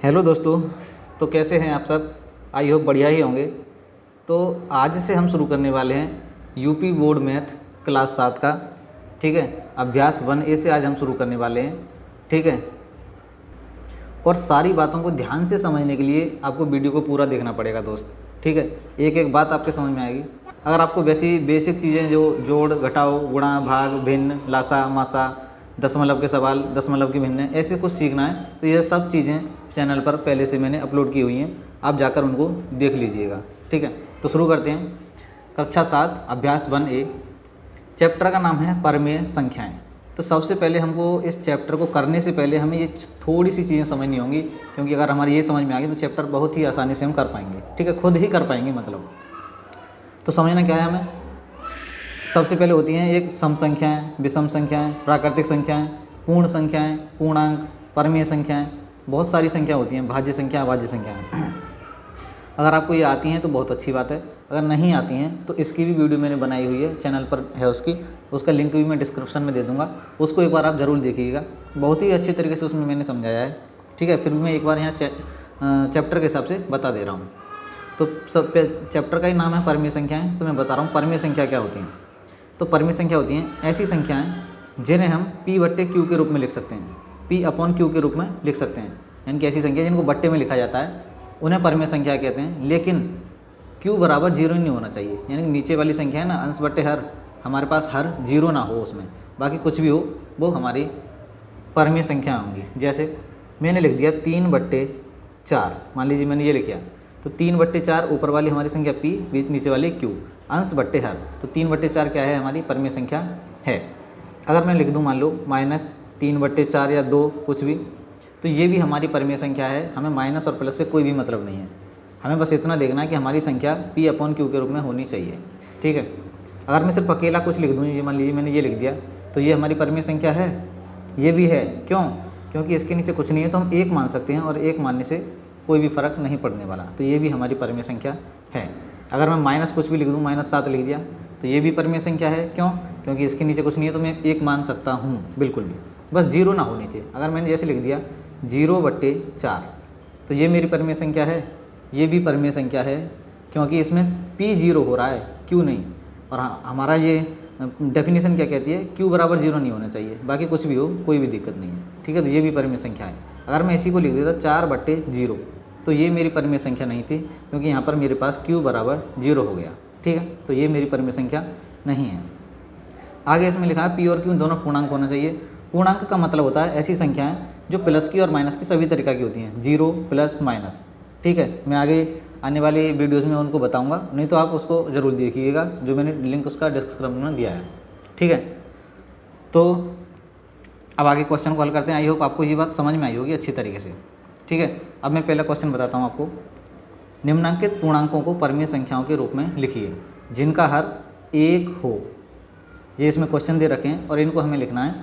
Hello दोस्तों। तो कैसे हैं आप सब? आई होप बढ़िया ही होंगे। तो आज से हम शुरू करने वाले हैं यूपी बोर्ड मैथ क्लास 7 का। ठीक है, अभ्यास 1A से आज हम शुरू करने वाले हैं। ठीक है, और सारी बातों को ध्यान से समझने के लिए आपको वीडियो को पूरा देखना पड़ेगा दोस्त। ठीक है, एक एक बात आपके समझ में आएगी। अगर आपको वैसी बेसिक चीज़ें जो जोड़, घटाओ, गुणा, भाग, भिन्न, लासा, मासा, दशमलव के सवाल, दशमलव की भिन्न, ऐसे कुछ सीखना है तो ये सब चीज़ें चैनल पर पहले से मैंने अपलोड की हुई हैं, आप जाकर उनको देख लीजिएगा। ठीक है, तो शुरू करते हैं। कक्षा 7 अभ्यास 1A, चैप्टर का नाम है परमेय संख्याएं। तो सबसे पहले हमको इस चैप्टर को करने से पहले हमें ये थोड़ी सी चीज़ें समझनी होंगी, क्योंकि अगर हमारी ये समझ में आ गई तो चैप्टर बहुत ही आसानी से हम कर पाएंगे। ठीक है, खुद ही कर पाएंगे मतलब। तो समझना क्या है हमें, सबसे पहले होती हैं एक सम संख्याएँ, विषम संख्याएँ, प्राकृतिक संख्याएँ, पूर्ण संख्याएँ, पूर्णांक, परमेय संख्याएँ, बहुत सारी संख्या होती हैं, भाज्य संख्या, अभाज्य संख्याएँ। अगर आपको ये आती हैं तो बहुत अच्छी बात है, अगर नहीं आती हैं तो इसकी भी वीडियो मैंने बनाई हुई है, चैनल पर है उसका लिंक भी मैं डिस्क्रिप्शन में दे दूँगा, उसको एक बार आप ज़रूर देखिएगा। बहुत ही अच्छी तरीके से उसमें मैंने समझाया है। ठीक है, फिर भी मैं एक बार यहाँ चैप्टर के हिसाब से बता दे रहा हूँ। तो सब चैप्टर का ही नाम है परमेय संख्याएँ, तो मैं बता रहा हूँ परमेय संख्या क्या होती हैं। तो परमेय संख्या होती हैं ऐसी संख्याएँ जिन्हें हम P/Q के रूप में लिख सकते हैं, P/Q के रूप में लिख सकते हैं। यानी कि ऐसी संख्या जिनको बट्टे में लिखा जाता है उन्हें परमेय संख्या कहते हैं। लेकिन Q बराबर 0 नहीं होना चाहिए, यानी कि नीचे वाली संख्या है ना, अंश बट्टे हर, हमारे पास हर 0 ना हो उसमें, बाकी कुछ भी हो वो हमारी परमेय संख्या होंगी। जैसे मैंने लिख दिया 3/4, मान लीजिए मैंने ये लिखा, तो 3/4 ऊपर वाली हमारी संख्या P, बीच नीचे वाली Q, अंश बट्टे हर, तो 3/4 क्या है, हमारी परमेय संख्या है। अगर मैं लिख दूँ मान लो -3/4 या 2 कुछ भी, तो ये भी हमारी परमेय संख्या है। हमें माइनस और प्लस से कोई भी मतलब नहीं है, हमें बस इतना देखना है कि हमारी संख्या P/Q के रूप में होनी चाहिए। ठीक है, अगर मैं सिर्फ अकेला कुछ लिख दूँ, ये मान लीजिए मैंने ये लिख दिया, तो ये हमारी परमेय संख्या है, ये भी है। क्यों? क्योंकि इसके नीचे कुछ नहीं है तो हम 1 मान सकते हैं, और 1 मानने से कोई भी फ़र्क नहीं पड़ने वाला, तो ये भी हमारी परमेय संख्या है। अगर मैं माइनस कुछ भी लिख दूँ, -7 लिख दिया, तो ये भी परमेय संख्या है। क्यों? क्योंकि इसके नीचे कुछ नहीं है तो मैं 1 मान सकता हूँ, बिल्कुल भी, बस 0 ना हो नीचे। अगर मैंने जैसे लिख दिया 0/4, तो ये मेरी परमेय संख्या है, ये भी परमेय संख्या है, क्योंकि इसमें P 0 हो रहा है, Q नहीं। और हमारा ये डेफिनेशन क्या कहती है, Q बराबर 0 नहीं होना चाहिए, बाकी कुछ भी हो कोई भी दिक्कत नहीं है। ठीक है, तो ये भी परमेय संख्या है। अगर मैं इसी को लिख देता 4/0, तो ये मेरी परमेय संख्या नहीं थी, क्योंकि यहाँ पर मेरे पास Q बराबर 0 हो गया। ठीक है, तो ये मेरी परमेय संख्या नहीं है। आगे इसमें लिखा है P और Q दोनों पूर्णांक होना चाहिए। पूर्णांक का मतलब होता है ऐसी संख्याएं जो प्लस की और माइनस की सभी तरीक़ा की होती हैं, 0 प्लस माइनस। ठीक है, मैं आगे आने वाली वीडियोज़ में उनको बताऊँगा, नहीं तो आप उसको ज़रूर देखिएगा, जो मैंने लिंक उसका डिस्क्रिप्शन में दिया है। ठीक है, तो अब आगे क्वेश्चन को हल करते हैं। आई होप आपको ये बात समझ में आई होगी अच्छी तरीके से। ठीक है, अब मैं पहला क्वेश्चन बताता हूँ आपको। निम्नांकित पूर्णांकों को परमेय संख्याओं के रूप में लिखिए जिनका हर 1 हो। ये इसमें क्वेश्चन दे रखे हैं और इनको हमें लिखना है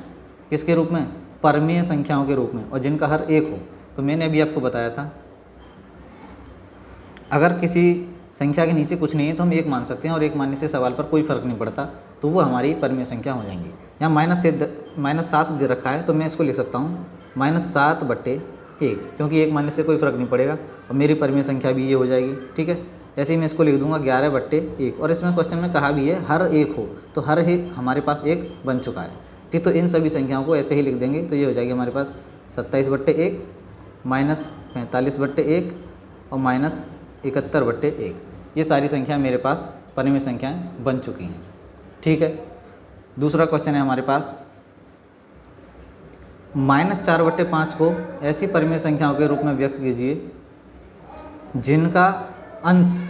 किसके रूप में, परमेय संख्याओं के रूप में, और जिनका हर 1 हो। तो मैंने अभी आपको बताया था, अगर किसी संख्या के नीचे कुछ नहीं है तो हम 1 मान सकते हैं, और 1 मानने से सवाल पर कोई फ़र्क नहीं पड़ता, तो वो हमारी परमेय संख्या हो जाएंगी। यहाँ -7 दे रखा है, तो मैं इसको लिख सकता हूँ -7/1, क्योंकि 1 मानने से कोई फ़र्क नहीं पड़ेगा, और मेरी परमेय संख्या भी ये हो जाएगी। ठीक है, ऐसे ही मैं इसको लिख दूंगा 11/1, और इसमें क्वेश्चन में कहा भी है हर 1 हो, तो हर 1 हमारे पास 1 बन चुका है। ठीक, तो इन सभी संख्याओं को ऐसे ही लिख देंगे, तो ये हो जाएगी हमारे पास 27/1, -45/1 और -71/1। ये सारी संख्या मेरे पास परमेय संख्याएँ बन चुकी हैं। ठीक है, दूसरा क्वेश्चन है हमारे पास, -4/5 को ऐसी परमेय संख्याओं के रूप में व्यक्त कीजिए जिनका अंश,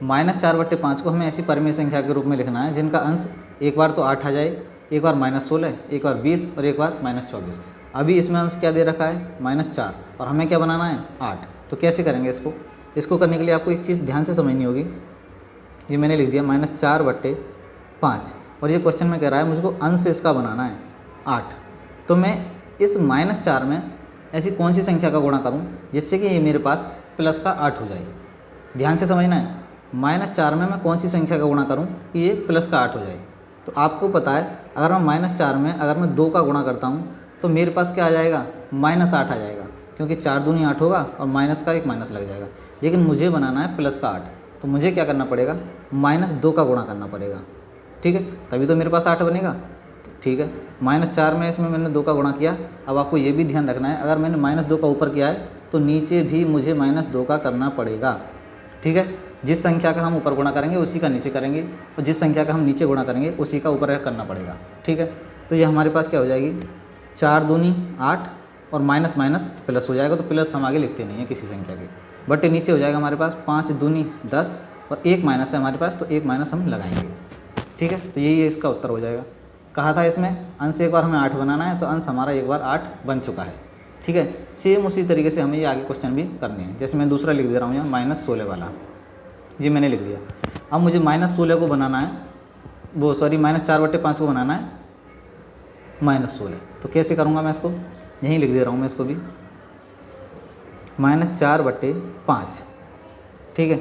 -4/5 को हमें ऐसी परमेय संख्या के रूप में लिखना है जिनका अंश एक बार तो 8 आ जाए, एक बार -16, एक बार 20 और एक बार -24। अभी इसमें अंश क्या दे रखा है, -4, और हमें क्या बनाना है, 8। तो कैसे करेंगे इसको करने के लिए आपको एक चीज़ ध्यान से समझनी होगी। ये मैंने लिख दिया -4/5, और ये क्वेश्चन में कह रहा है मुझको अंश इसका बनाना है 8। तो मैं इस -4 में ऐसी कौन सी संख्या का गुणा करूं जिससे कि ये मेरे पास प्लस का 8 हो जाए। ध्यान से समझना है, -4 में मैं कौन सी संख्या का गुणा करूं कि ये प्लस का 8 हो जाए। तो आपको पता है, अगर मैं -4 में अगर मैं 2 का गुणा करता हूं तो मेरे पास क्या आ जाएगा, -8 आ जाएगा, क्योंकि 4 दूनी 8 होगा और माइनस का एक माइनस लग जाएगा। लेकिन मुझे बनाना है प्लस का 8, तो मुझे क्या करना पड़ेगा, -2 का गुणा करना पड़ेगा। ठीक है, तभी तो मेरे पास 8 बनेगा। तो ठीक है, -4 में इसमें मैंने 2 का गुणा किया। अब आपको ये भी ध्यान रखना है, अगर मैंने -2 का ऊपर किया है तो नीचे भी मुझे -2 का करना पड़ेगा। ठीक है, जिस संख्या का हम ऊपर गुणा करेंगे उसी का नीचे करेंगे, और जिस संख्या का हम नीचे गुणा करेंगे उसी का ऊपर करना पड़ेगा। ठीक है, तो ये हमारे पास क्या हो जाएगी, 4 दूनी 8 और माइनस माइनस प्लस हो जाएगा। तो प्लस हम आगे लिखते नहीं हैं किसी संख्या के, बट नीचे हो जाएगा हमारे पास 5 दूनी 10 और एक माइनस है हमारे पास, तो एक माइनस हम लगाएंगे। ठीक है, तो यही इसका उत्तर हो जाएगा। कहा था इसमें अंश एक बार हमें 8 बनाना है, तो अंश हमारा एक बार 8 बन चुका है। ठीक है, सेम उसी तरीके से हमें ये आगे क्वेश्चन भी करने हैं। जैसे मैं दूसरा लिख दे रहा हूँ यहाँ -16 वाला, जी मैंने लिख दिया। अब मुझे -16 को बनाना है, वो सॉरी -4/5 को बनाना है -16। तो कैसे करूँगा मैं इसको, यहीं लिख दे रहा हूँ मैं इसको भी, -4/5। ठीक है,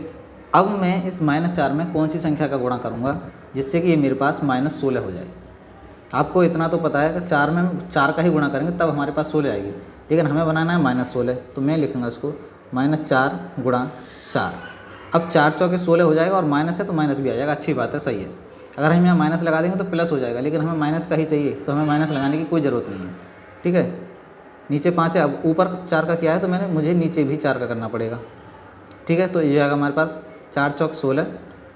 अब मैं इस -4 में कौन सी संख्या का गुणा करूँगा जिससे कि ये मेरे पास -16 हो जाए। आपको इतना तो पता है कि 4 में 4 का ही गुणा करेंगे तब हमारे पास 16 आएगी, लेकिन हमें बनाना है -16। तो मैं लिखूँगा इसको -4 × 4। अब 4 चौके 16 हो जाएगा, और माइनस है तो माइनस भी आ जाएगा, अच्छी बात है, सही है। अगर हम यहाँ माइनस लगा देंगे तो प्लस हो जाएगा, लेकिन हमें माइनस का ही चाहिए, तो हमें माइनस लगाने की कोई ज़रूरत नहीं है। ठीक है, नीचे 5 है, अब ऊपर 4 का किया है तो मुझे नीचे भी 4 का करना पड़ेगा। ठीक है, तो ये आएगा हमारे पास 4 चौक 16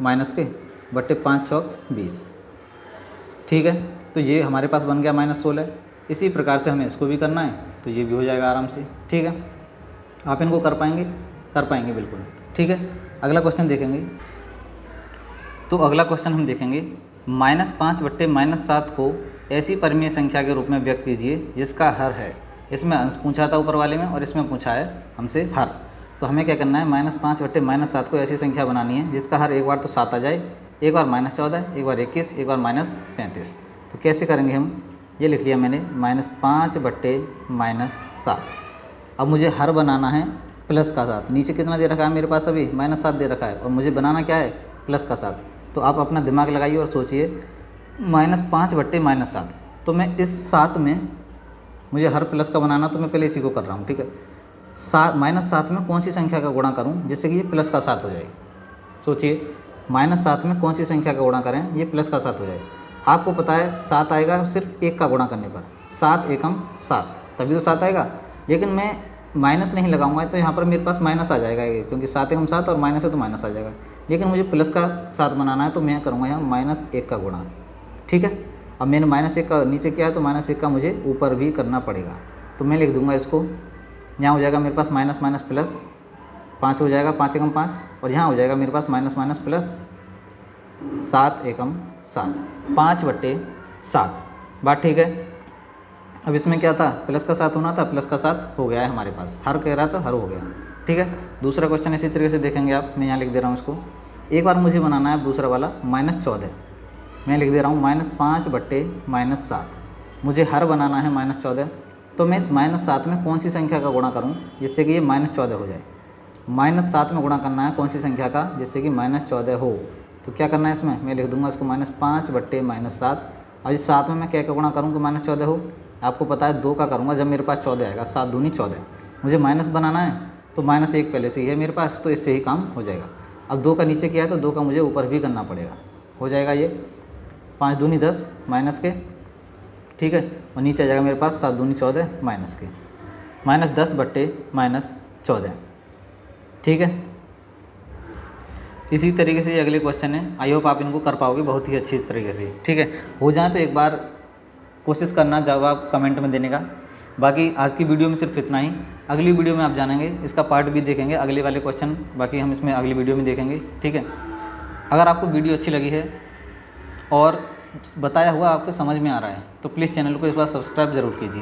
माइनस के बट्टे 5 चौक 20। ठीक है, तो ये हमारे पास बन गया -16। इसी प्रकार से हमें इसको भी करना है, तो ये भी हो जाएगा आराम से। ठीक है, आप इनको कर पाएंगे बिल्कुल। ठीक है, अगला क्वेश्चन देखेंगे। तो अगला क्वेश्चन हम देखेंगे, -5/-7 को ऐसी परिमेय संख्या के रूप में व्यक्त कीजिए जिसका हर है। इसमें अंश पूछा था ऊपर वाले में, और इसमें पूछा है हमसे हर। तो हमें क्या करना है, -5/-7 को ऐसी संख्या बनानी है जिसका हर एक बार तो 7 आ जाए, एक बार -14, एक बार 21, एक बार -35। तो कैसे करेंगे हम, ये लिख लिया मैंने -5/-7। अब मुझे हर बनाना है प्लस का 7। नीचे कितना दे रखा है मेरे पास, अभी -7 दे रखा है, और मुझे बनाना क्या है, प्लस का 7। तो आप अपना दिमाग लगाइए और सोचिए, -5/-7। तो मैं इस 7 में मुझे हर प्लस का बनाना, तो मैं पहले इसी को कर रहा हूँ। ठीक है, -7 में कौन सी संख्या का गुणा करूँ जिससे कि ये प्लस का 7 हो जाए। सोचिए, -7 में कौन सी संख्या का गुणा करें ये प्लस का 7 हो जाए। आपको पता है 7 आएगा सिर्फ एक का गुणा करने पर, 7 एकम 7, तभी तो 7 आएगा। लेकिन मैं माइनस नहीं लगाऊंगा तो यहाँ पर मेरे पास माइनस आ जाएगा, क्योंकि 7 एकम 7 और माइनस है तो माइनस आ जाएगा। लेकिन मुझे प्लस का 7 बनाना है, तो मैं करूँगा यहाँ -1 का गुणा। ठीक है, अब मैंने -1 का नीचे किया है, तो -1 का मुझे ऊपर भी करना पड़ेगा। तो मैं लिख दूँगा इसको, यहाँ हो जाएगा मेरे पास माइनस माइनस प्लस 5 हो जाएगा, 5 एकम 5, और यहाँ हो जाएगा मेरे पास माइनस माइनस प्लस 7 एकम 7, 5/7। बात ठीक है। अब इसमें क्या था, प्लस का 7 होना था, प्लस का 7 हो गया है हमारे पास, हर कह रहा था हर हो गया। ठीक है, दूसरा क्वेश्चन इसी तरीके से देखेंगे आप, मैं यहाँ लिख दे रहा हूँ इसको। एक बार मुझे बनाना है दूसरा वाला -14, मैं लिख दे रहा हूँ -5/-7। मुझे हर बनाना है -14, तो मैं इस -7 में कौन सी संख्या का गुणा करूँ जिससे कि ये -14 हो जाए। -7 में गुणा करना है कौन सी संख्या का जिससे कि -14 हो। तो क्या करना है इसमें, मैं लिख दूंगा इसको -5/-7। अब इस 7 में मैं क्या का गुणा करूँ कि -14 हो। आपको पता है 2 का करूँगा जब मेरे पास 14 आएगा, 7 दूनी 14। मुझे माइनस बनाना है तो -1 पहले से ही है मेरे पास, तो इससे ही काम हो जाएगा। अब 2 का नीचे किया है तो 2 का मुझे ऊपर भी करना पड़ेगा, हो जाएगा ये 5 दूनी 10 माइनस के। ठीक है, और नीचे आ जाएगा मेरे पास 7 दूनी 14 माइनस के, -10/-14। ठीक है, इसी तरीके से ये अगले क्वेश्चन है। आई होप आप इनको कर पाओगे बहुत ही अच्छी तरीके से। ठीक है, हो जाए तो एक बार कोशिश करना जवाब कमेंट में देने का। बाकी आज की वीडियो में सिर्फ इतना ही। अगली वीडियो में आप जानेंगे, इसका पार्ट भी देखेंगे, अगले वाले क्वेश्चन बाकी हम इसमें अगली वीडियो में देखेंगे। ठीक है, अगर आपको वीडियो अच्छी लगी है और बताया हुआ आपको समझ में आ रहा है तो प्लीज़ चैनल को इस बार सब्सक्राइब ज़रूर कीजिए।